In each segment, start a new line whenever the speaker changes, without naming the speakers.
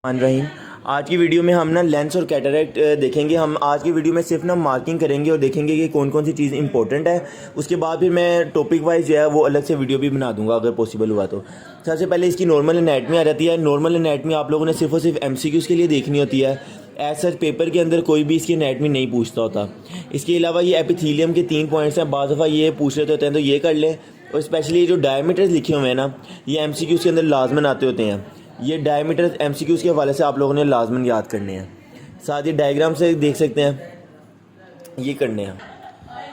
रहीम। आज की वीडियो में हम ना लेंस और कैटरेक्ट देखेंगे। हम आज की वीडियो में सिर्फ ना मार्किंग करेंगे और देखेंगे कि कौन कौन सी चीज़ इंपॉर्टेंट है। उसके बाद फिर मैं टॉपिक वाइज जो है वो अलग से वीडियो भी बना दूंगा अगर पॉसिबल हुआ तो। सबसे पहले इसकी नॉर्मल एनाटमी आ जाती है। नॉर्मल एनाटमी आप लोगों ने सिर्फ और सिर्फ MCQs के लिए देखनी होती है। एज सच पेपर के अंदर कोई भी इसकी एनाटमी नहीं पूछता होता। इसके अलावा ये एपिथेलियम के 3 पॉइंट्स हैं, बाज़ दफ़ा ये पूछ रहे होते हैं तो ये कर लें। और स्पेशली जो डायमीटर्स लिखे हुए हैं ना, ये MCQs के अंदर लाजमन आते होते हैं। ये डायमीटर MCQs के हवाले से आप लोगों ने लाजमन याद करने हैं। साथ ही डायग्राम से देख सकते हैं, ये करने हैं।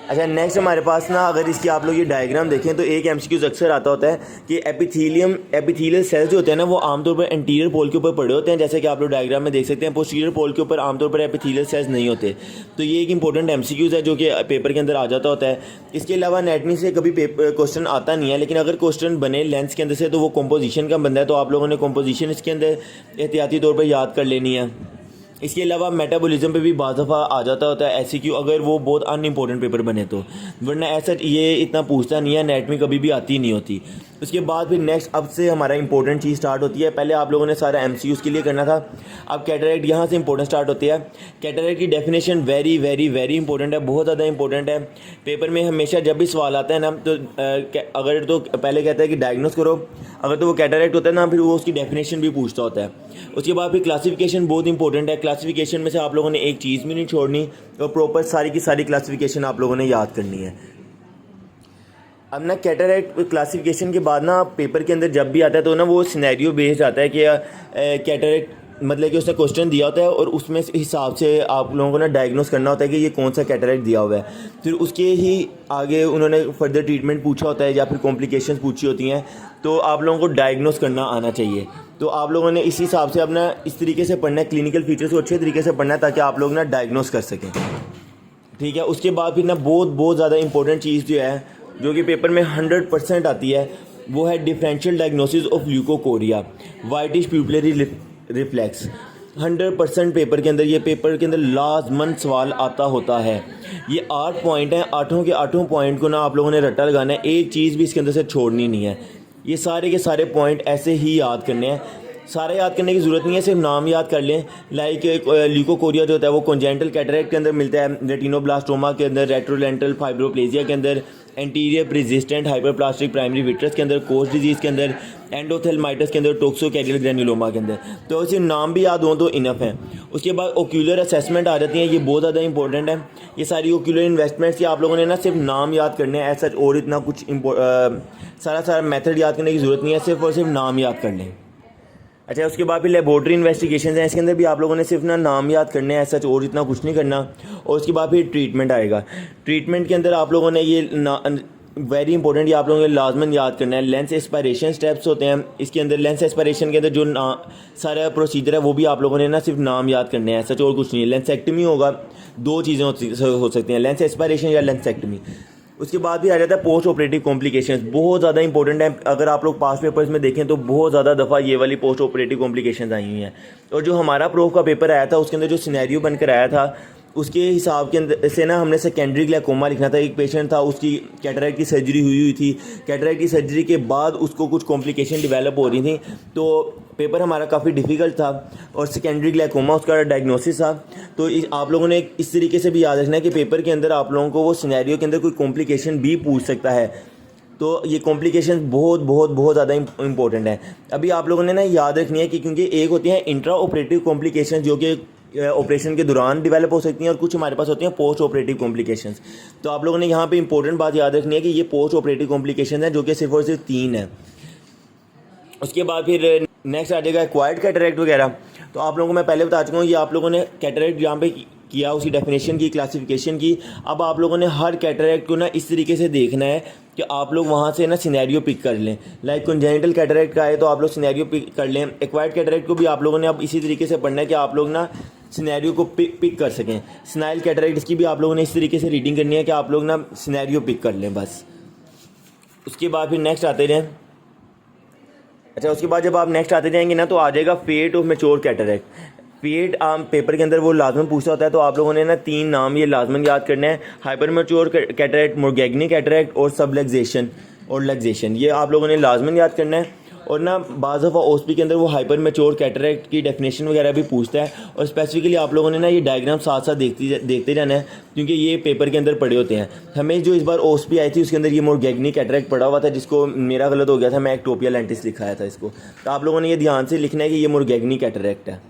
अच्छा, नेक्स्ट हमारे पास ना अगर इसकी आप लोग ये डायग्राम देखें तो एक MCQs अक्सर आता होता है कि एपिथेलियल सेल्स जो होते हैं ना वो आमतौर पर एंटीरियर पोल के ऊपर पड़े होते हैं, जैसे कि आप लोग डायग्राम में देख सकते हैं। पोस्टीरियर पोल के ऊपर आमतौर पर एपिथेलियल सेल्स नहीं होते। तो ये एक इंपॉर्टेंट MCQs है जो कि पेपर के अंदर आ जाता होता है। इसके अलावा एनाटमी से कभी क्वेश्चन आता नहीं है, लेकिन अगर क्वेश्चन बने लेंस के अंदर से तो वो कॉम्पोजिशन का बनता है। तो आप लोगों ने कॉम्पोजिशन इसके अंदर एहतियाती तौर पर याद कर लेनी है। इसके अलावा मेटाबॉलिज्म पे भी बाज़ दफ़ा आ जाता होता है SCQ, अगर वो बहुत अनइम्पोर्टेंट पेपर बने तो, वरना ऐसा ये इतना पूछता नहीं है। एनाटमी कभी भी आती नहीं होती। उसके बाद फिर नेक्स्ट अब से हमारा इंपॉर्टेंट चीज़ स्टार्ट होती है। पहले आप लोगों ने सारा MCQs के लिए करना था, अब कैटरेक्ट यहाँ से इंपॉर्टेंट स्टार्ट होती है। कैटरेक्ट की definition very very very important है, बहुत ज़्यादा इंपॉर्टेंट है। पेपर में हमेशा जब भी सवाल आता है ना तो अगर तो पहले कहता है कि डायग्नोस करो, अगर तो वो कैटरेक्ट होता है ना फिर वो उसकी डेफिनेशन भी पूछता होता है। उसके बाद फिर क्लासिफिकेशन बहुत इंपॉर्टेंट है। क्लासिफिकेशन में से आप लोगों ने एक चीज़ भी नहीं छोड़नी और प्रॉपर सारी की सारी क्लासिफिकेशन आप लोगों ने याद करनी है। अब ना कैटरेक्ट क्लासिफिकेशन के बाद ना पेपर के अंदर जब भी आता है तो ना वो सिनेरियो बेस्ड आता है कि कैटरेक्ट मतलब कि उसने क्वेश्चन दिया होता है और उसमें हिसाब से आप लोगों को ना डायग्नोस करना होता है कि ये कौन सा कैटरेक्ट दिया हुआ है। फिर उसके ही आगे उन्होंने फर्दर ट्रीटमेंट पूछा होता है या फिर कॉम्प्लिकेशंस पूछी होती हैं, तो आप लोगों को डायग्नोस करना आना चाहिए। तो आप लोगों ने इस हिसाब से अपना इस तरीके से पढ़ना है, क्लिनिकल फीचर्स को अच्छे तरीके से पढ़ना है ताकि आप लोग ना डायग्नोस कर सकें। ठीक है। उसके बाद फिर ना बहुत ज़्यादा इंपॉर्टेंट चीज़ जो है जो कि पेपर में 100% आती है वो है differential diagnosis of leukocoria whitish pupillary reflex. 100% paper के अंदर, ये पेपर के अंदर लाजमन सवाल आता होता है। ये 8 पॉइंट हैं, 8 के 8 पॉइंट को ना आप लोगों ने रट्टा लगाना है, एक चीज़ भी इसके अंदर से छोड़नी नहीं है। ये सारे के सारे पॉइंट ऐसे ही याद करने हैं। सारे याद करने की ज़रूरत नहीं है, सिर्फ नाम याद कर लें। लाइक ल्यूकोकोरिया जो होता है वो कॉन्जेनिटल कैटरेक्ट के अंदर मिलता है, रेटिनोब्लास्टोमा के अंदर, रेट्रोलेंटल फाइब्रोप्लेजिया के अंदर, एंटीरियर प्रेसिस्टेंट हाइपरप्लास्टिक प्राइमरी विट्रस के अंदर, कोस्ट डिजीज़ के अंदर, एंडोथेल्माइटिस के अंदर, टोक्सोकैरियल ग्रेन्युलोमा के अंदर। तो ऐसे नाम भी याद हों तो इनफ है। उसके बाद ओक्यूलर असेसमेंट आ जाती हैं, ये बहुत ज़्यादा इंपॉर्टेंट है। ये सारी ओक्यूलर इन्वेस्टमेंट्स ये आप लोगों ने ना सिर्फ नाम याद करने हैं, ऐसा और इतना कुछ सारा मेथड याद करने की ज़रूरत नहीं है, सिर्फ और सिर्फ नाम याद कर लें। अच्छा, उसके बाद फिर लेबोरेटरी इन्वेस्टिगेशन हैं, इसके अंदर भी आप लोगों ने सिर्फ ना नाम याद करने हैं, ऐसा और इतना कुछ नहीं करना। और उसके बाद फिर ट्रीटमेंट आएगा। ट्रीटमेंट के अंदर आप लोगों ने ये वेरी इंपॉर्टेंट, ये आप लोगों ने लाजमन याद करना है। लेंस एस्पायरेशन स्टेप्स होते हैं इसके अंदर। लेंस एस्पायरेशन के अंदर जो सारा प्रोसीजर है वो भी आप लोगों ने ना सिर्फ नाम याद करने हैं, ऐसा और कुछ नहीं है। लेंसेक्टमी होगा, 2 चीज़ें हो सकती हैं, लेंस एस्पायरेशन या लेंसेक्टमी। उसके बाद भी आ जाता है पोस्ट ऑपरेटिव कॉम्प्लिकेशंस, बहुत ज़्यादा इंपॉर्टेंट है। अगर आप लोग पास पेपर्स में देखें तो बहुत ज़्यादा दफ़ा ये वाली पोस्ट ऑपरेटिव कॉम्प्लिकेशंस आई हुई हैं। और जो हमारा प्रूफ का पेपर आया था उसके अंदर जो सिनेरियो बनकर आया था उसके हिसाब के अंदर से ना हमने सेकेंडरी ग्लाइकोमा लिखना था। एक पेशेंट था, उसकी कैटरेक्ट की सर्जरी हुई थी। कैटरेक्ट की सर्जरी के बाद उसको कुछ कॉम्प्लिकेशन डेवलप हो रही थी, तो पेपर हमारा काफ़ी डिफ़िकल्ट था और सेकेंडरी ग्लाइकोमा उसका डायग्नोसिस था। तो आप लोगों ने इस तरीके से भी याद रखना है कि पेपर के अंदर आप लोगों को वो सिनेरियो के अंदर कोई कॉम्प्लिकेशन भी पूछ सकता है। तो ये कॉम्प्लिकेशन बहुत ज़्यादा इंपॉर्टेंट है। अभी आप लोगों ने ना याद रखनी है कि क्योंकि एक होती हैं इंट्रा ऑपरेटिव कॉम्प्लिकेशन जो कि ऑपरेशन के दौरान डेवलप हो सकती हैं, और कुछ हमारे पास होती हैं पोस्ट ऑपरेटिव कॉम्प्लिकेशंस। तो आप लोगों ने यहाँ पे इंपॉर्टेंट बात याद रखनी है कि ये पोस्ट ऑपरेटिव कॉम्प्लिकेशन है जो कि सिर्फ और सिर्फ 3 है। उसके बाद फिर नेक्स्ट आ जाएगा एक्वायर्ड कैटरेक्ट वगैरह। तो आप लोगों को मैं पहले बता चुका हूँ, ये आप लोगों ने कैटरेक्ट यहाँ पे किया, उसकी डेफिनेशन की, क्लासिफिकेशन की। अब आप लोगों ने हर कैटरेक्ट को ना इस तरीके से देखना है कि आप लोग वहाँ से ना सिनेरियो पिक कर लें। लाइक कॉन्जेनिटल कैटरेक्ट का है तो आप लोग सिनेरियो पिक कर लें। एक्वायर्ड कैटरेक्ट को भी आप लोगों ने अब इसी तरीके से पढ़ना है कि आप लोग ना सिनेरियो को पिक कर सकें। स्नाइल कैटरेक्ट इसकी भी आप लोगों ने इस तरीके से रीडिंग करनी है कि आप लोग ना सिनेरियो पिक कर लें बस। उसके बाद फिर नेक्स्ट आते रहें। अच्छा, उसके बाद जब आप नेक्स्ट आते जाएंगे ना तो आ जाएगा fate of mature cataract. Fate आम पेपर के अंदर वो लाजमन पूछता होता है, तो आप लोगों ने ना 3 नाम ये लाजमन याद करना है। हाइपर मैच्योर कैटरेक्ट, मोर्गेग्नी कैटरेक्ट और सबलेक्सेशन और लेक्सेशन, ये आप लोगों ने लाजमन याद करना है। और ना बाज़ दफ़ा ओएसपी के अंदर वो हाइपर मैच्योर कैटरेक्ट की डेफिनेशन वगैरह भी पूछता है, और स्पेसिफिकली आप लोगों ने ना ये डायग्राम साथ साथ देखते जाना है, क्योंकि ये पेपर के अंदर पड़े होते हैं। हमें जो इस बार ओएसपी आई थी उसके अंदर ये मोरगैग्नी कैटरेक्ट पड़ा हुआ था, जिसको मेरा गलत हो गया था, मैं एक्टोपिया लेंटिस लिखाया था इसको। तो आप लोगों ने ये ध्यान से लिखना है कि ये मोरगैग्नी कैटरेक्ट है।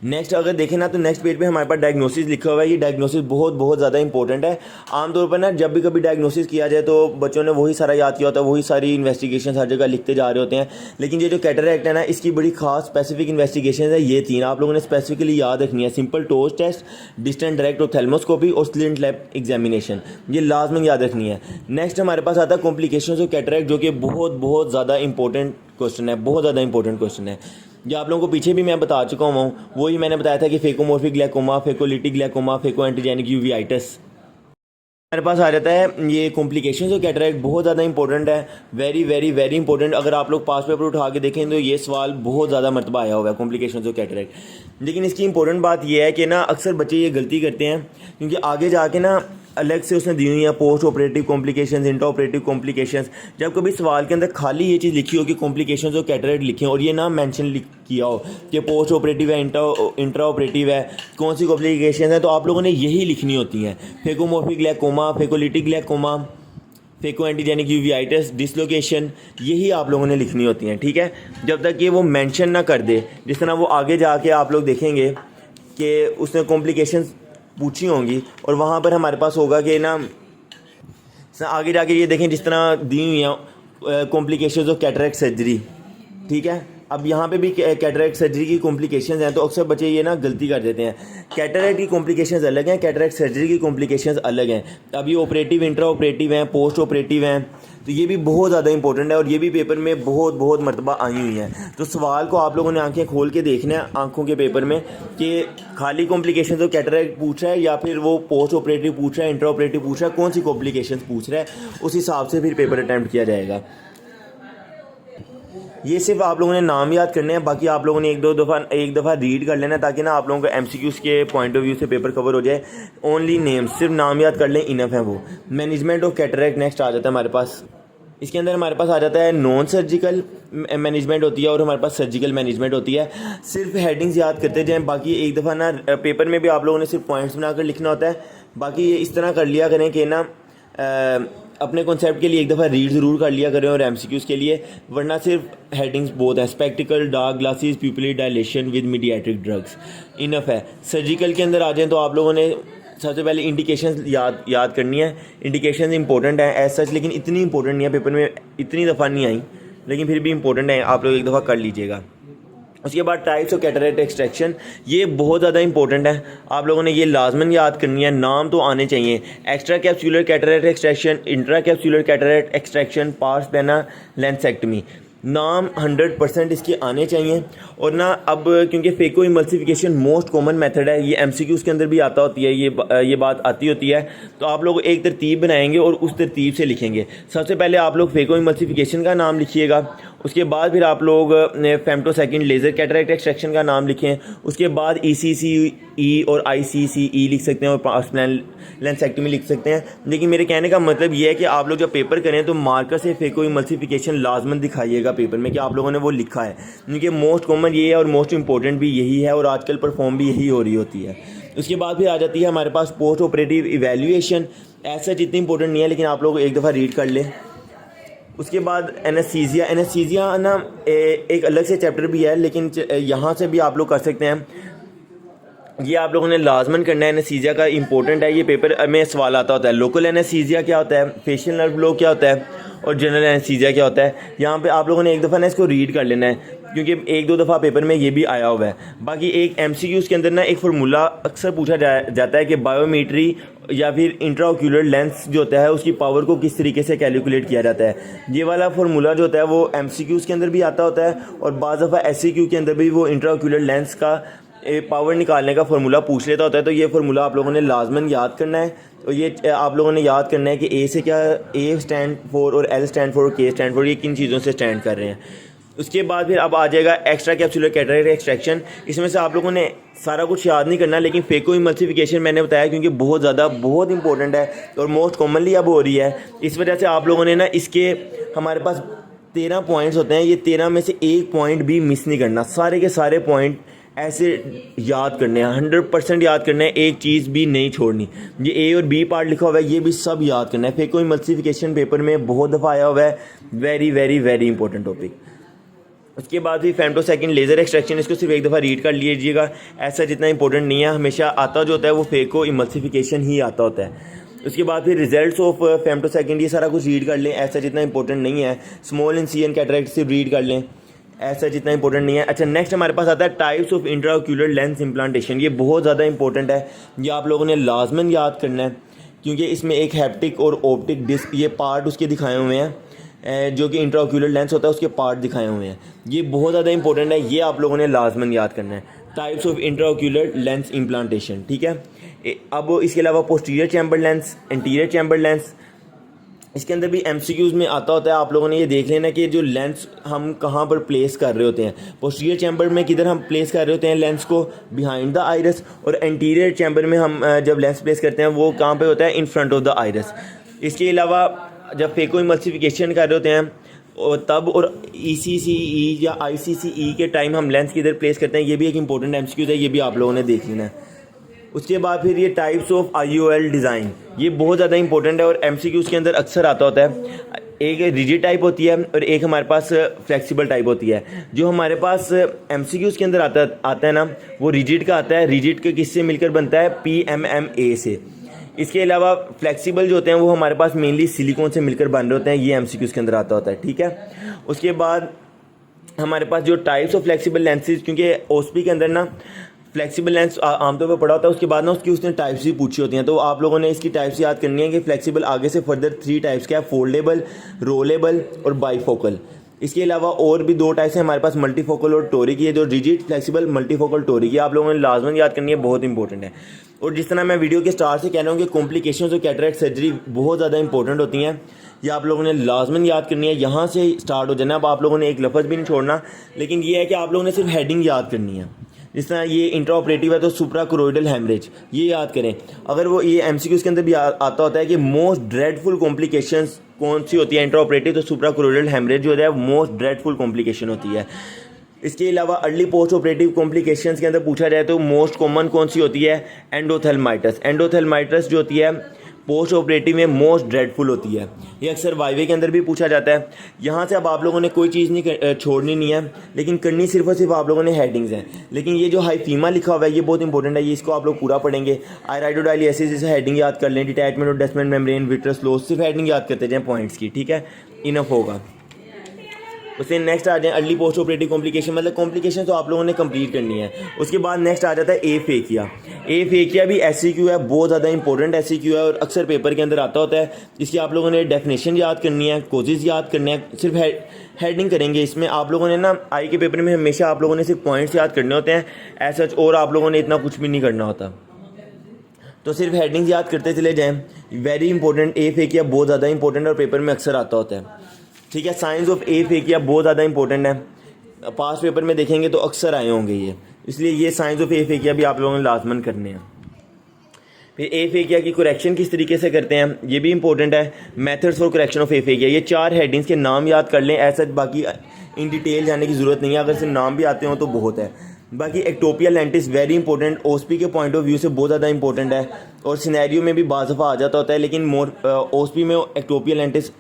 नेक्स्ट अगर देखें ना तो नेक्स्ट पेज पे हमारे पास डायग्नोसिस लिखा हुआ है। ये डायग्नोसिस बहुत ज़्यादा इंपॉर्टेंट है। आमतौर पर ना जब भी कभी डायग्नोसिस किया जाए तो बच्चों ने वही सारा याद किया होता है, वही सारी इन्वेस्टिगेशन हर जगह लिखते जा रहे होते हैं। लेकिन ये जो कैटरेक्ट है ना, इसकी बड़ी खास स्पेसिफिक इन्वेस्टिगेशन है। ये 3 आप लोगों ने स्पेसिफिकली याद रखनी है: simple torch test, distant direct ophthalmoscopy और स्लिंट लैब एग्जामिनेशन। ये लाजमन याद रखनी है। नेक्स्ट हमारे पास आता है कॉम्प्लिकेशंस ऑफ कैटरेक्ट, जो कि बहुत ज़्यादा इंपॉर्टेंट क्वेश्चन है, बहुत ज़्यादा इंपॉर्टेंट क्वेश्चन है। जो आप लोगों को पीछे भी मैं बता चुका हूँ, वही मैंने बताया था कि फेकोमोर्फिक glaucoma, phacolytic glaucoma, phaco antigenic यूवीआइटिस हमारे पास आ जाता है। ये कॉम्प्लिकेशंस ऑफ कैटरेक्ट बहुत ज़्यादा इंपॉर्टेंट है, वेरी वेरी वेरी इंपॉर्टेंट। अगर आप लोग पास पेपर उठा के देखें तो ये सवाल बहुत ज़्यादा मरतबा आया हुआ है, कॉम्प्लिकेशंस ऑफ कैटरेक्ट। लेकिन इसकी इंपॉर्टेंट बात ये है कि ना अक्सर बच्चे ये गलती करते हैं, क्योंकि आगे जाके ना अलग से उसने दी हुई है post operative complications, intra operative complications. जब कभी सवाल के अंदर खाली ये चीज़ लिखी हो कि कॉम्प्लिकेशंस ऑफ कैटरेक्ट लिखें और ये ना मेंशन किया हो कि पोस्ट ऑपरेटिव है, इंट्रा ऑपरेटिव है, कौन सी कॉम्प्लिकेशन है, तो आप लोगों ने यही लिखनी होती हैं: phacomorphic glaucoma, phacolytic glaucoma, phaco antigenic uveitis, dislocation, यही आप लोगों ने लिखनी होती हैं। ठीक है, जब तक ये वो मेंशन ना कर दे। जिस तरह वो आगे जाके आप लोग देखेंगे कि उसने कॉम्प्लिकेशंस पूछी होंगी और वहाँ पर हमारे पास होगा कि ना आगे जाके ये देखें जिस तरह दी हुई हैं कॉम्प्लिकेशंस ऑफ कैटरेक्ट सर्जरी। ठीक है, अब यहाँ पे भी कैटरेक्ट सर्जरी की कॉम्प्लिकेशंस हैं, तो अक्सर बच्चे ये ना गलती कर देते हैं। कैटरेक्ट की कॉम्प्लिकेशंस अलग हैं, कैटरेक्ट सर्जरी की कॉम्प्लिकेशंस अलग हैं। अब ये ऑपरेटिव, इंट्रा ऑपरेटिव हैं, पोस्ट ऑपरेटिव हैं, तो ये भी बहुत ज़्यादा इंपॉर्टेंट है और ये भी पेपर में बहुत मरतबा आई हुई हैं। तो सवाल को आप लोगों ने आंखें खोल के देखना है आंखों के पेपर में कि खाली कॉम्प्लिकेशन तो कैटरेक्ट पूछ रहा है या फिर वो पोस्ट ऑपरेटिव पूछ रहा है, इंट्रा ऑपरेटिव पूछ रहा है, कौन सी कॉम्प्लिकेशन पूछ रहा है, उस हिसाब से फिर पेपर अटैम्प्ट किया जाएगा। ये सिर्फ आप लोगों ने नाम याद करने हैं, बाकी आप लोगों ने एक दफ़ा रीड कर लेना, ताकि ना आप लोगों को एमसीक्यूज़ के पॉइंट ऑफ व्यू से पेपर कवर हो जाए। ओनली नेम, सिर्फ नाम याद कर लें, इनफ है वो। मैनेजमेंट ऑफ कैटरेक्ट नेक्स्ट आ जाता है हमारे पास। इसके अंदर हमारे पास आ जाता है नॉन सर्जिकल मैनेजमेंट होती है और हमारे पास सर्जिकल मैनेजमेंट होती है। सिर्फ हेडिंग्स याद करते जाएँ, बाकी एक दफ़ा ना पेपर में भी आप लोगों ने सिर्फ पॉइंट्स बनाकर लिखना होता है। बाकी ये इस तरह कर लिया करें कि ना अपने कॉन्सेप्ट के लिए एक दफ़ा रीड ज़रूर कर लिया करें और एमसीक्यूज़ के लिए, वरना सिर्फ हेडिंग्स बहुत है। Spectacle, dark glasses, pupil dilatation with mydriatic drugs, enough है। सर्जिकल के अंदर आ जाएँ तो आप लोगों ने सबसे पहले इंडिकेशंस याद करनी है। इंडिकेशंस इंपॉर्टेंट हैं एज सच, लेकिन इतनी इंपॉर्टेंट नहीं है, पेपर में इतनी दफ़ा नहीं आई, लेकिन फिर भी इंपॉर्टेंट है, आप लोग एक दफ़ा कर लीजिएगा। उसके बाद टाइप्स ऑफ कैटरेक्ट एक्सट्रैक्शन, ये बहुत ज़्यादा इंपॉर्टेंट है, आप लोगों ने ये लाजमन याद करनी है, नाम तो आने चाहिए। Extra capsular cataract extraction, intra capsular cataract extraction, pars plana lensectomy, नाम 100% इसके आने चाहिए। और ना अब क्योंकि phaco emulsification most common method है, ये एमसीक्यूज़ के अंदर भी आता होती है, ये बात आती होती है, तो आप लोग एक तरतीब बनाएंगे और उस तरतीब से लिखेंगे। सबसे पहले आप लोग फेको इमल्सिफिकेशन का नाम लिखिएगा, उसके बाद फिर आप लोग फेम्टोसेकंड लेज़र कैटरेक्ट एक्सट्रैक्शन का नाम लिखें, उसके बाद ECCE और ICCE लिख सकते हैं और पार्स पेना लेंसेक्टमी लिख सकते हैं। लेकिन मेरे कहने का मतलब ये है कि आप लोग जब पेपर करें तो मार्कर से फेको इमल्सिफिकेशन लाजमन दिखाइएगा पेपर में कि आप लोगों ने वो लिखा है, क्योंकि मोस्ट कॉमन ये है और मोस्ट इंपॉर्टेंट भी यही है और आजकल परफॉर्म भी यही हो रही होती है। उसके बाद फिर आ जाती है हमारे पास पोस्ट ऑपरेटिव इवैल्यूएशन, ऐसा जितनी इंपॉर्टेंट नहीं है, लेकिन आप लोग एक दफ़ा रीड कर लें। उसके बाद एनेस्थीसिया ना एक अलग से चैप्टर भी है, लेकिन यहाँ से भी आप लोग कर सकते हैं। ये आप लोगों ने लाजमन करना है, एनेस्थीसिया का इंपॉर्टेंट है, ये पेपर में सवाल आता होता है। लोकल एनेस्थीसिया क्या होता है, फेशियल नर्व ब्लॉक क्या होता है और जनरल एनेस्थीसिया क्या होता है। यहाँ पे आप लोगों ने एक दफ़ा ना इसको रीड कर लेना है, क्योंकि 1-2 दफ़ा पेपर में ये भी आया हुआ है। बाकी एक MCQs के अंदर ना एक फार्मूला अक्सर पूछा जाता है कि बायोमेट्री या फिर इंट्राओक्यूलर लेंस जो होता है उसकी पावर को किस तरीके से कैलकुलेट किया जाता है। ये वाला फार्मूला जो होता है वो MCQs के अंदर भी आता होता है और बाज़ दफ़ा SCQ के अंदर भी वो इंट्राओक्यूलर लेंस का पावर निकालने का फार्मूला पूछ लेता होता है। तो ये फार्मूला आप लोगों ने लाजमन याद करना है, और ये आप लोगों ने याद करना है कि A से क्या A स्टैंड फॉर और L स्टैंड फॉर और K स्टैंड फॉर, ये किन चीज़ों से स्टैंड कर रहे हैं। उसके बाद फिर अब आ जाएगा एक्स्ट्रा कैप्सूलर कैटरेक्ट एक्सट्रैक्शन। इसमें से आप लोगों ने सारा कुछ याद नहीं करना, लेकिन फेको इमल्सिफिकेशन मैंने बताया क्योंकि बहुत इंपॉर्टेंट है और मोस्ट कॉमनली अब हो रही है। इस वजह से आप लोगों ने ना इसके हमारे पास 13 पॉइंट्स होते हैं, ये 13 में से एक पॉइंट भी मिस नहीं करना, सारे के सारे पॉइंट ऐसे याद करने हैं, 100% याद करना है, एक चीज़ भी नहीं छोड़नी। ये ए और बी पार्ट लिखा हुआ है, ये भी सब याद करना है। फेको इमल्सिफिकेशन पेपर में बहुत दफ़ा आया हुआ है, very very very important topic. उसके बाद भी फेमटोसेकंड लेज़र एक्सट्रैक्शन, इसको सिर्फ एक दफ़ा रीड कर लीजिएगा, ऐसा जितना इंपॉर्टेंट नहीं है, हमेशा आता जो होता है वो फेको इमल्सिफिकेशन ही आता होता है। उसके बाद फिर रिजल्ट्स ऑफ फेमटोसेकंड, ये सारा कुछ रीड कर लें, ऐसा जितना इंपॉर्टेंट नहीं है। स्मॉल इनसिजन कैटरैक्ट सिर्फ रीड कर लें, ऐसा जितना इंपॉर्टेंट नहीं है। अच्छा, नेक्स्ट हमारे पास आता है types of intraocular lens implantation, ये बहुत ज़्यादा इंपॉर्टेंट है, ये आप लोगों ने लाजमन याद करना है, क्योंकि इसमें एक हैप्टिक और ऑप्टिक डिस्क, ये पार्ट उसके दिखाए हुए हैं, जो कि इंट्राओक्यूलर लेंस होता है उसके पार्ट दिखाए हुए हैं, ये बहुत ज़्यादा इंपॉर्टेंट है, ये आप लोगों ने लाजमन याद करना है। Types of intraocular lens implantation, ठीक है। अब इसके अलावा posterior chamber lens, anterior chamber lens, इसके अंदर भी एमसीक्यूज़ में आता होता है, आप लोगों ने ये देख लेना कि जो लेंस हम कहाँ पर प्लेस कर रहे होते हैं। पोस्टीरियर चैम्बर में किधर हम प्लेस कर रहे होते हैं लेंस को, बिहाइंड द आइरस, और एंटीरियर चैम्बर में हम जब लेंस प्लेस करते हैं वो कहाँ पे होता है, in front of the iris. इसके अलावा जब फेको इमल्सिफिकेशन कर रहे होते हैं और तब, और ECCE या ICCE के टाइम हम लेंस किधर प्लेस करते हैं, ये भी एक इंपॉर्टेंट एमसीक्यूज़ है, ये भी आप लोगों ने देख लेना है। उसके बाद फिर ये टाइप्स ऑफ IOL डिज़ाइन, ये बहुत ज़्यादा इंपॉर्टेंट है और एमसीक्यूज़ के अंदर अक्सर आता होता है। एक रिजिड टाइप होती है और एक हमारे पास फ्लेक्सिबल टाइप होती है। जो हमारे पास एमसीक्यूज़ के अंदर आता है ना, वो रिजिड का आता है। रिजिड के किससे मिलकर बनता है, PMMA से। इसके अलावा फ्लेक्सिबल जो होते हैं वो हमारे पास मेनली सिलिकॉन से मिलकर बन रहे होते हैं, ये एमसीक्यूज़ के अंदर आता होता है, ठीक है। उसके बाद हमारे पास जो टाइप्स ऑफ फ्लेक्सिबल लेंसेज, क्योंकि OSP के अंदर ना फ्लेक्सिबल लेंस आमतौर पर पढ़ा होता है, उसके बाद ना उसकी उसने टाइप्स भी पूछी होती हैं, तो आप लोगों ने इसकी टाइप्स याद करनी है कि फ्लेक्सिबल आगे से फर्दर 3 टाइप्स क्या है, फोल्डेबल, रोलेबल और बाईफोकल। इसके अलावा और भी 2 टाइप्स हैं हमारे पास, मल्टीफोकल और टोरिक। ये जो रिजिड, फ्लेक्सिबल, मल्टीफोकल, टोरिक, ये आप लोगों ने लाजमन याद करनी है, बहुत इंपॉर्टेंट है। और जिस तरह मैं वीडियो के स्टार्ट से कह रहा हूँ कि कॉम्प्लिकेशंस और कैटरैक्ट सर्जरी बहुत ज़्यादा इंपॉर्टेंट होती हैं, ये आप लोगों ने लाजमन याद करनी है, यहाँ से स्टार्ट हो जाना। अब आप लोगों ने एक लफ्ज़ भी नहीं छोड़ना, लेकिन ये है कि आप लोगों ने सिर्फ हेडिंग याद करनी है। जिस तरह ये इंट्राऑपरेटिव है तो सुप्राकोरोइडल हेमरेज, ये याद करें। अगर वो ये एमसीक्यूज़ के अंदर भी आता होता है कि मोस्ट ड्रेडफुल कॉम्प्लिकेशंस कौन सी होती है इंट्राऑपरेटिव, तो सुप्राकोरोइडल हेमरेज जो है मोस्ट ड्रेडफुल कॉम्प्लिकेशन होती है। इसके अलावा अर्ली पोस्ट ऑपरेटिव कॉम्प्लिकेशंस के अंदर पूछा जाए तो मोस्ट कॉमन कौन सी होती है, एंडोथेल्माइटिस। एंडोथेल्माइटिस जो होती है पोस्ट ऑपरेटिव में मोस्ट ड्रेडफुल होती है, ये अक्सर वाइवे के अंदर भी पूछा जाता है। यहाँ से अब आप लोगों ने कोई चीज़ नहीं छोड़नी नहीं है, लेकिन करनी सिर्फ और सिर्फ आप लोगों ने हेडिंग्स हैं। लेकिन ये जो हाइफीमा लिखा हुआ है ये बहुत इंपॉर्टेंट है, ये इसको आप लोग पूरा पढ़ेंगे। आयराइडोडाइलिसिस, इसे हेडिंग याद कर लें। डिटैचमेंट और डेस्मेंट मेम्ब्रेन, विट्रस लॉस, सिर्फ हेडिंग याद करते जाएँ पॉइंट्स की, ठीक है, इनफ होगा। उससे नेक्स्ट आ जाए अर्ली पोस्ट ऑपरेटिव कॉम्प्लिकेशन, मतलब कॉम्प्लिकेशन तो आप लोगों ने कंप्लीट करनी है। उसके बाद नेक्स्ट आ जाता है एफेकिया। एफेकिया भी SCQ है, बहुत ज़्यादा इंपॉर्टेंट SCQ है और अक्सर पेपर के अंदर आता होता है। इसकी आप लोगों ने डेफिनेशन याद करनी है, कोजेज़ याद करने हैं, सिर्फ हेडिंग करेंगे। इसमें आप लोगों ने ना आई के पेपर में हमेशा आप लोगों ने सिर्फ पॉइंट्स याद करने होते हैं एज सच, और आप लोगों ने इतना कुछ भी नहीं करना होता, तो सिर्फ हेडिंग्स याद करते चले जाएँ। वेरी इंपॉर्टेंट, एफेकिया बहुत ज़्यादा इंपॉर्टेंट और पेपर में अक्सर आता होता है, ठीक है। साइंस ऑफ एफेकिया बहुत ज़्यादा इंपॉर्टेंट है, पास्ट पेपर में देखेंगे तो अक्सर आए होंगे ये, इसलिए ये साइंस ऑफ एफेकिया भी आप लोगों ने लाजमन करने हैं। फिर एफेकिया की करेक्शन किस तरीके से करते हैं ये भी इंपॉर्टेंट है। मेथड्स फॉर करेक्शन ऑफ एफेकिया, ये 4 हेडिंग्स के नाम याद कर लें, ऐसा बाकी इन डिटेल जाने की ज़रूरत नहीं है, अगर सिर्फ नाम भी आते हो तो बहुत है। बाकी ectopia lentils very important, OSP के पॉइंट ऑफ व्यू से बहुत ज़्यादा इंपॉर्टेंट है और सिनेरियो में भी बाज़ दफ़ा आ जाता होता है, लेकिन OSP में एक्टोपिया लेंटिस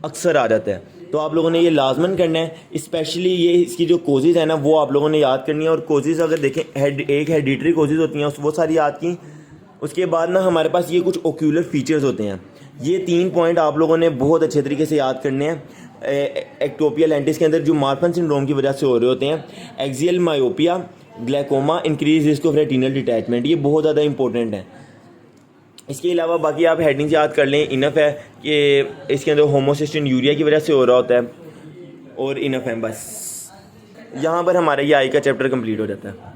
अक्सर आ जाता है, तो आप लोगों ने ये लाजमन करना है। स्पेशली ये इसकी जो कोजेज़ है ना वो आप लोगों ने याद करनी है, और कोजेज़ अगर देखें एक हेडिटरी कोजेज़ होती हैं वो सारी याद की। उसके बाद ना हमारे पास ये कुछ ओक्यूलर फीचर्स होते हैं, ये 3 पॉइंट आप लोगों ने बहुत अच्छे तरीके से याद करने हैं। एक्टोपिया लेंटिस के अंदर जो मार्फन सिंड्रोम की वजह से हो रहे होते हैं, axial myopia, glaucoma, increase risk of retinal detachment, ये बहुत ज़्यादा इंपॉर्टेंट है। इसके अलावा बाकी आप हेडिंग्स याद कर लें, इनफ है कि इसके अंदर होमोसिस्टिन यूरिया की वजह से हो रहा होता है, और इनफ है बस। यहाँ पर हमारा ये आई का चैप्टर कंप्लीट हो जाता है।